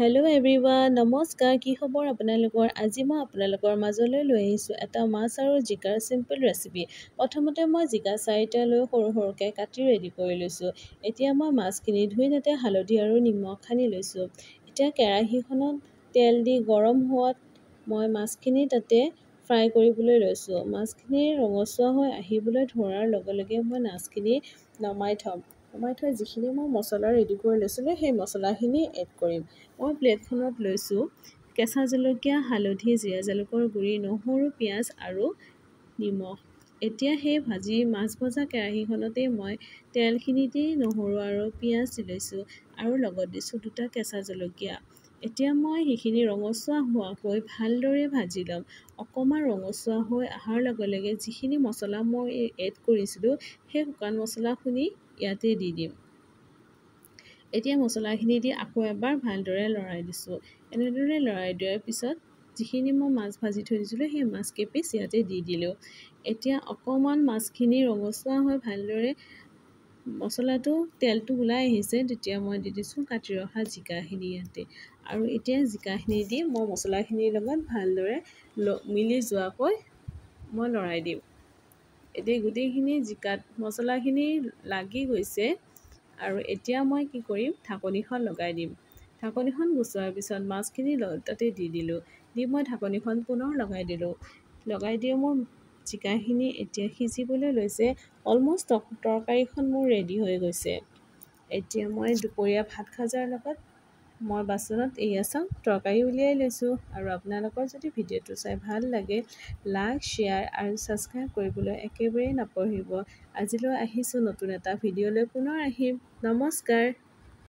Hello' everyone, নমস্কাৰ। কি খবৰ আপোনালোকৰ? আজি মই আপোনালোকৰ মাজলৈ লৈ আহিছোঁ এটা মাছ আৰু জিকাৰ চিম্পল ৰেচিপি। প্ৰথমতে মই জিকা 4টা লৈ সৰু সৰুকৈ কাটি ৰেডি কৰি লৈছোঁ। এতিয়া মই মাছখিনি ধুই তাতে হালধি আৰু নিমখ সানি লৈছোঁ। এতিয়া কেৰাহীখনত তেল দি গৰম হোৱাত মই মাছখিনি তাতে ফ্ৰাই কৰিবলৈ লৈছোঁ। মাছখিনি ৰঙচুৱা হৈ আহিবলৈ ধৰাৰ লগে লগে মই মাছখিনি নমাই থৈ যিখিনি মই মছলা ৰেডি কৰি লৈছিলোঁ সেই মছলাখিনি এড কৰিম। মই প্লেটখনত লৈছোঁ কেঁচা জলকীয়া, হালধি, জিৰা জালুকৰ গুড়ি, নহৰু, পিঁয়াজ আৰু নিমখ। এতিয়া সেই মাছ ভজা কেৰাহীখনতেই মই তেলখিনি দি নহৰু আৰু পিঁয়াজ দি লৈছোঁ আৰু লগত দিছোঁ 2টা কেঁচা জলকীয়া। এতিয়া মই সেইখিনি ৰঙচুৱা হোৱাকৈ ভালদৰে ভাজি ল'ম। অকণমান ৰঙচুৱা হৈ অহাৰ লগে লগে যিখিনি মছলা মই এড কৰিছিলোঁ সেই শুকান মছলাখিনি ইয়াতে দি দিম। এতিয়া মছলাখিনি দি আকৌ এবাৰ ভালদৰে লৰাই দিছোঁ। এনেদৰে লৰাই দিয়াৰ পিছত যিখিনি মই মাছ ভাজি থৈ দিছিলোঁ সেই মাছ কেইপিচ ইয়াতে দি দিলোঁ। এতিয়া অকণমান মাছখিনি ৰঙচুৱা হৈ ভালদৰে মছলাটো তেলটো ওলাই আহিছে, তেতিয়া মই দি দিছোঁ কাটি ৰখা জিকাখিনি ইয়াতে। আৰু এতিয়া জিকাখিনি দি মই মছলাখিনিৰ লগত ভালদৰে মিলি যোৱাকৈ মই লৰাই দিম। এতিয়া গোটেইখিনি জিকাত মছলাখিনি লাগি গৈছে আৰু এতিয়া মই কি কৰিম, ঢাকনিখন লগাই দিম। ঢাকনিখন গুচোৱাৰ পিছত মাছখিনি তাতে দি দিলোঁ। দি মই ঢাকনিখন পুনৰ লগাই দিলোঁ। লগাই দি মোৰ জিকাখিনি এতিয়া সিজিবলৈ লৈছে। অলম'ষ্ট তৰকাৰীখন মোৰ ৰেডি হৈ গৈছে। এতিয়া মই দুপৰীয়া ভাত খাজাৰ লগত মই বাচনত এয়া চাওঁ তৰকাৰী উলিয়াই লৈছোঁ। আৰু আপোনালোকৰ যদি ভিডিঅ'টো চাই ভাল লাগে, লাইক, শ্বেয়াৰ আৰু ছাবস্ক্ৰাইব কৰিবলৈ একেবাৰেই নাপাহৰিব। আজিলৈ আহিছোঁ নতুন এটা ভিডিঅ'লৈ পুনৰ আহিম। নমস্কাৰ।